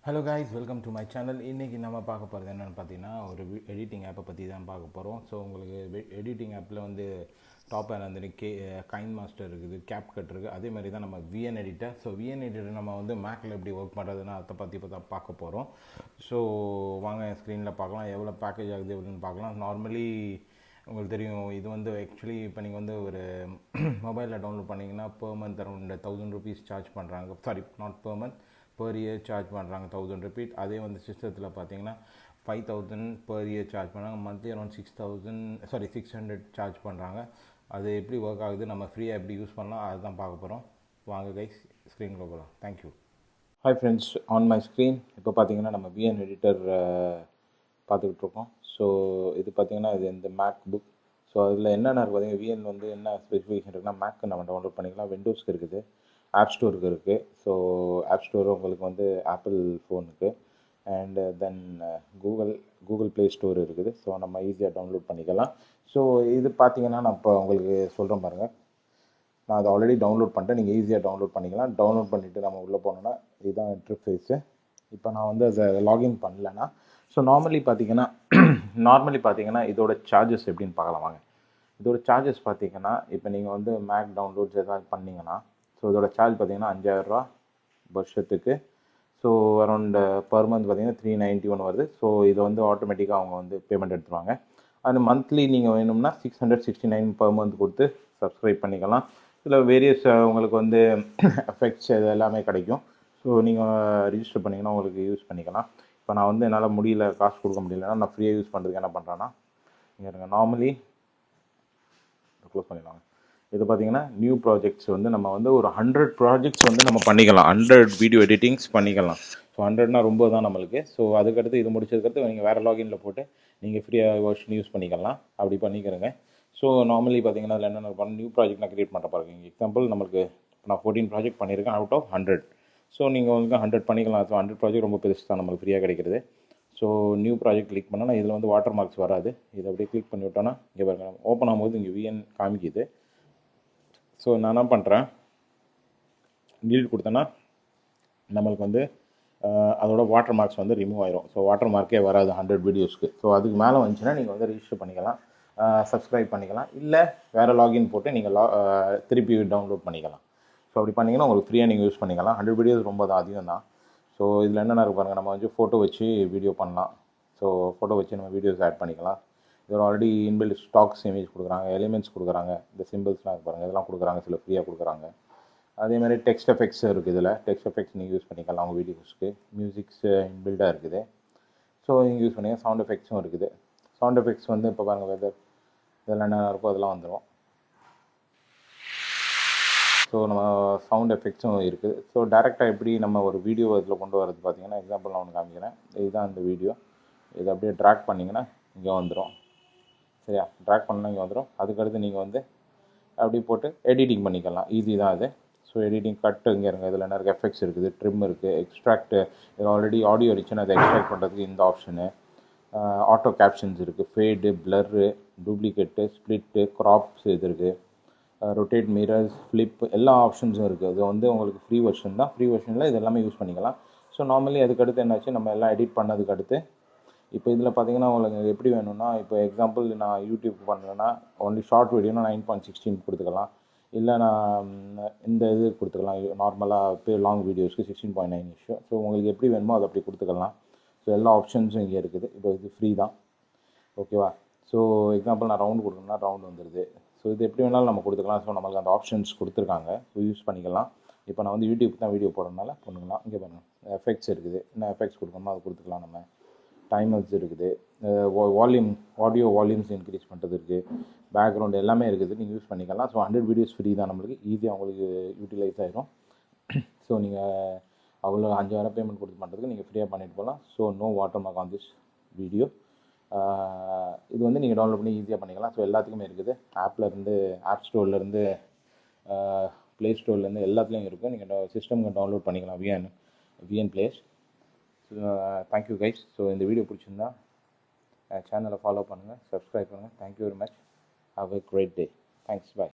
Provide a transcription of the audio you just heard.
Hello guys, welcome to my channel. இன்றைக்கி நம்ம பார்க்க போகிறது என்னென்னு பார்த்தீங்கன்னா, ஒரு எடிட்டிங் ஆப்பை பற்றி தான் பார்க்க போகிறோம். ஸோ உங்களுக்கு எடிட்டிங் ஆப்பில் வந்து டாப் வந்து கைன் மாஸ்டர் இருக்குது, கேப் கட் இருக்குது. அதே மாதிரி தான் நம்ம VN editor. So VN editor நம்ம வந்து மேக்கில் எப்படி ஒர்க் பண்ணுறதுன்னு அதை பற்றி பார்க்க போகிறோம். ஸோ வாங்க ஸ்க்ரீனில் பார்க்கலாம், எவ்வளோ பேக்கேஜ் ஆகுது எப்படின்னு பார்க்கலாம். நார்மலி உங்களுக்கு தெரியும், இது வந்து ஆக்சுவலி இப்போ நீங்கள் வந்து ஒரு மொபைலில் டவுன்லோட் பண்ணிங்கன்னா per month around 1000 rupees charge பண்ணுறாங்க. Sorry, not per month, per year charge பண்ணுறாங்க 1000 rupees. அதே வந்து சிஸ்டத்தில் பார்த்தீங்கன்னா 5000 பர் இயர் சார்ஜ் பண்ணுறாங்க. மந்த்லி அரௌண்ட் 600 சார்ஜ் பண்ணுறாங்க. அது எப்படி ஒர்க் ஆகுது, நம்ம ஃப்ரீயாக எப்படி யூஸ் பண்ணலாம், அதுதான் பார்க்க போகிறோம். வாங்க கைஸ், ஸ்க்ரீனில் போகலாம். Thank you. Hi friends, on my screen இப்போ பார்த்தீங்கன்னா நம்ம விஎன் எடிட்டர் பார்த்துக்கிட்டு இருக்கோம். ஸோ இது பார்த்தீங்கன்னா இது இந்த மேக் புக். ஸோ அதில் என்னென்ன இருக்குது பார்த்தீங்கன்னா, விஎன் வந்து என்ன ஸ்பெசிஃபிகேஷன் இருக்குன்னா, மேக்கு நம்ம டவுன்லோட் பண்ணிக்கலாம், விண்டோஸ்க்கு இருக்குது, ஆப் ஸ்டோருக்கு இருக்குது. ஸோ ஆப் ஸ்டோர் உங்களுக்கு வந்து ஆப்பிள் ஃபோனுக்கு, and then Google play store இருக்குது. ஸோ நம்ம ஈஸியாக டவுன்லோட் பண்ணிக்கலாம். ஸோ இது பார்த்தீங்கன்னா நான் இப்போ உங்களுக்கு சொல்கிறேன் பாருங்கள். நான் அதை ஆல்ரெடி டவுன்லோட் பண்ணிட்டேன், நீங்கள் ஈஸியாக டவுன்லோட் பண்ணிக்கலாம். டவுன்லோட் பண்ணிவிட்டு நம்ம உள்ளே போனோன்னா இதுதான் இன்டர்ஃபேஸு. இப்போ நான் வந்து அதை லாகின் பண்ணலன்னா, ஸோ நார்மலி பார்த்தீங்கன்னா இதோட சார்ஜஸ் எப்படின்னு பார்க்கலாம் வாங்க. இதோட சார்ஜஸ் பார்த்தீங்கன்னா, இப்போ நீங்கள் வந்து மேக் டவுன்லோட்ஸ் எதாவது பண்ணிங்கன்னா, ஸோ இதோட சார்ஜ் பார்த்தீங்கன்னா 5000 ரூபா வருஷத்துக்கு. ஸோ அரௌண்ட் பர் மந்த் பார்த்தீங்கன்னா 391 வருது. ஸோ இதை வந்து ஆட்டோமேட்டிக்காக அவங்க வந்து பேமெண்ட் எடுத்துருவாங்க. அண்ட் மந்த்லி நீங்கள் வேணும்னா 669 பர் மந்த் கொடுத்து சப்ஸ்கிரைப் பண்ணிக்கலாம். இதில் வேரியஸ் உங்களுக்கு வந்து எஃபெக்ட்ஸ் இது எல்லாமே கிடைக்கும். ஸோ நீங்கள் ரிஜிஸ்டர் பண்ணிங்கன்னா உங்களுக்கு யூஸ் பண்ணிக்கலாம். இப்போ நான் வந்து என்னால் முடியல, காசு கொடுக்க முடியலன்னா நான் ஃப்ரீயாக யூஸ் பண்ணுறதுக்கு என்ன பண்ணுறேன்னா, இங்கே இருங்க, நார்மலி க்ளோஸ் பண்ணிடலாங்க. இது பார்த்தீங்கன்னா நியூ ப்ராஜெக்ட்ஸ் வந்து நம்ம வந்து ஒரு 100 ப்ராஜெக்ட்ஸ் வந்து நம்ம பண்ணிக்கலாம், 100 வீடியோ எடிட்டிங்ஸ் பண்ணிக்கலாம். ஸோ 100னா ரொம்ப தான் நம்மளுக்கு. ஸோ அதுக்கடுத்து இது முடிச்சதுக்கடுத்து நீங்கள் வேறு லாகினில் போட்டு நீங்கள் ஃப்ரீயாக வெர்ஷன் யூஸ் பண்ணிக்கலாம். அப்படி பண்ணிக்கிறேங்க. ஸோ நார்மலி பார்த்தீங்கன்னா அதில் என்னென்ன பண்ண நியூ ப்ராஜெக்ட் நான் க்ரியேட் பண்ணுற பாருங்க. எக்ஸாம்பிள் நம்மளுக்கு நான் 14 ப்ராஜெக்ட் பண்ணியிருக்கேன் அவுட் ஆஃப் 100. ஸோ நீங்கள் வந்து 100 பண்ணிக்கலாம். ஸோ 100 ப்ராஜெக்ட் ரொம்ப பெருசு தான் நம்மளுக்கு ஃப்ரீயாக கிடைக்கிறது. ஸோ நியூ ப்ராஜெக்ட் கிளிக் பண்ணால் இதில் வந்து வாட்டர் மார்க்ஸ் வராது. இதை அப்படியே கிளிக் பண்ணி விட்டோன்னா இங்கே பாருங்க, ஓப்பன் ஆகும்போது இங்கே விஎன் காமிக்குது. ஸோ நான் என்ன பண்ணுறேன், டீலிட் கொடுத்தேன்னா நம்மளுக்கு வந்து அதோட வாட்டர் மார்க்ஸ் வந்து ரிமூவ் ஆயிரும். ஸோ வாட்டர் மார்க்கே வராது 100 வீடியோஸ்க்கு. ஸோ அதுக்கு மேலே வந்துச்சுன்னா நீங்கள் வந்து ரிஜிஸ்டர் பண்ணிக்கலாம், சப்ஸ்கிரைப் பண்ணிக்கலாம், இல்லை வேறு லாகின் போட்டு நீங்கள் திருப்பி டவுன்லோட் பண்ணிக்கலாம். ஸோ அப்படி பண்ணிங்கன்னா உங்களுக்கு ஃப்ரீயாக நீங்கள் யூஸ் பண்ணிக்கலாம். 100 வீடியோஸ் ரொம்ப தான், அதிகம் தான். ஸோ இதில் என்னென்ன இருக்கு பாருங்கள், நம்ம வந்து ஃபோட்டோ வச்சு வீடியோ பண்ணலாம். ஸோ ஃபோட்டோ வச்சு நம்ம வீடியோஸ் ஆட் பண்ணிக்கலாம். இதில் ஆல்ரெடி இன்பில்ட் ஸ்டாக்ஸ் இமேஜ் கொடுக்குறாங்க, எலிமெண்ட்ஸ் கொடுக்குறாங்க, இந்த சிம்பிள்ஸ்லாம் இருக்கு பாருங்கள், இதெல்லாம் கொடுக்குறாங்க, சில ஃப்ரீயாக கொடுக்குறாங்க. அதேமாதிரி டெக்ஸ்ட் எஃபெக்ட்ஸ் இருக்குது. இதில் டெக்ஸ்ட் எஃபெக்ட்ஸ் நீங்கள் யூஸ் பண்ணிக்கலாம் உங்கள் வீடியோஸ்க்கு. மியூசிக்ஸ் இன்பில்டாக இருக்குது. ஸோ நீங்கள் யூஸ் பண்ணிக்கலாம். சவுண்ட் எஃபெக்ட்ஸும் இருக்குது. சவுண்ட் எஃபெக்ட்ஸ் வந்து இப்போ பாருங்கள், வெதர் இதெல்லாம் என்ன இருக்கோ அதெல்லாம் வந்துடும். ஸோ நம்ம சவுண்ட் எஃபெக்ட்ஸும் இருக்குது. ஸோ டேரெக்டாக எப்படி நம்ம ஒரு வீடியோ இதில் கொண்டு வரது பார்த்தீங்கன்னா, எக்ஸாம்பிள் நான் ஒன்று காமிக்கிறேன். இதுதான் இந்த வீடியோ. இதை அப்படியே ட்ராக் பண்ணிங்கன்னா இங்கே வந்துடும். சரியா, ட்ராக் பண்ணால் இங்கே வந்துடும். அதுக்கடுத்து நீங்கள் வந்து அப்படி போட்டு எடிட்டிங் பண்ணிக்கலாம். ஈஸி தான் அது. ஸோ எடிட்டிங் கட்டு இங்கே இருங்க, இதில் நிறைய எஃபெக்ட்ஸ் இருக்குது, ட்ரிம் இருக்குது, எக்ஸ்ட்ராக்ட். இது ஆல்ரெடி ஆடியோ இருந்துச்சுன்னா அதை எக்ஸ்ட்ராக்ட் பண்ணுறதுக்கு இந்த ஆப்ஷனு, ஆட்டோ கேப்ஷன்ஸ் இருக்குது, fade, blur, duplicate, split, crops இது இருக்குது, ரொட்டேட், மிரர்ஸ், ஃப்ளிப், எல்லா ஆப்ஷன்ஸும் இருக்குது. அது வந்து உங்களுக்கு ஃப்ரீ வெர்ஷன் தான். ஃப்ரீ வெர்ஷனில் இது எல்லாமே யூஸ் பண்ணிக்கலாம். ஸோ நார்மலி அதுக்கடுத்து என்னாச்சு, நம்ம எல்லாம் எடிட் பண்ணதுக்கு அடுத்து இப்போ இதில் பார்த்தீங்கன்னா உங்களுக்கு எப்படி வேணும்னா, இப்போ எக்ஸாம்பிள் நான் யூடியூப் பண்ணுறேன்னா ஒன்லி ஷார்ட் வீடியோனா 9.16 கொடுத்துக்கலாம், இல்லை நான் இந்த இது கொடுத்துக்கலாம். நார்மலாக லாங் வீடியோஸ்க்கு 16.9 இஷ்யூ. ஸோ உங்களுக்கு எப்படி வேணுமோ அதை அப்படி கொடுத்துக்கலாம். ஸோ எல்லா ஆப்ஷன்ஸும் இங்கே இருக்குது. இப்போ இது ஃப்ரீ தான், ஓகேவா. ஸோ எக்ஸாம்பிள் நான் ரவுண்ட் கொடுக்கணும்னா ரவுண்ட் வந்துடுது. ஸோ இது எப்படி வேணாலும் நம்ம கொடுத்துக்கலாம். ஸோ நம்மளுக்கு அந்த ஆப்ஷன்ஸ் கொடுத்துருக்காங்க, ஸோ யூஸ் பண்ணிக்கலாம். இப்போ நான் வந்து யூடியூப் தான் வீடியோ போடுறதுனால பண்ணுங்கலாம். இங்கே பாருங்கள், எஃபெக்ட்ஸ் இருக்குது, என்ன எஃபெக்ட்ஸ் கொடுக்கணுமோ அதை கொடுத்துக்கலாம். நம்ம டைமர்ஸ் இருக்குது, வால்யூம், ஆடியோ வால்யூம்ஸ் இன்க்ரீஸ் பண்ணுறது இருக்குது, பேக்ரவுண்ட் எல்லாமே இருக்குது, நீங்கள் யூஸ் பண்ணிக்கலாம். ஸோ 100 வீடியோஸ் ஃப்ரீ தான், நம்மளுக்கு ஈஸியாக உங்களுக்கு யூட்டிலைஸ் ஆகிடும். ஸோ நீங்கள் அவ்வளோ 5000 பேமெண்ட் கொடுத்து பண்ணுறதுக்கு நீங்கள் ஃப்ரீயாக பண்ணிட்டு போகலாம். So no water mark on this video. இது வந்து நீங்கள் டவுன்லோட் பண்ணி ஈஸியாக பண்ணிக்கலாம். ஸோ எல்லாத்துக்குமே இருக்குது, ஆப்லேருந்து, ஆப் ஸ்டோர்லேருந்து, ப்ளே ஸ்டோர்லேருந்து எல்லாத்துலேயும் இருக்குது. நீங்கள் சிஸ்டமுக்கு டவுன்லோட் பண்ணிக்கலாம் VN place. Thank you guys. So இந்த வீடியோ பிடிச்சிருந்தா சேனலை ஃபாலோ பண்ணுங்கள், சப்ஸ்கிரைப் பண்ணுங்கள். Thank you very much. Have a great day. Thanks. Bye.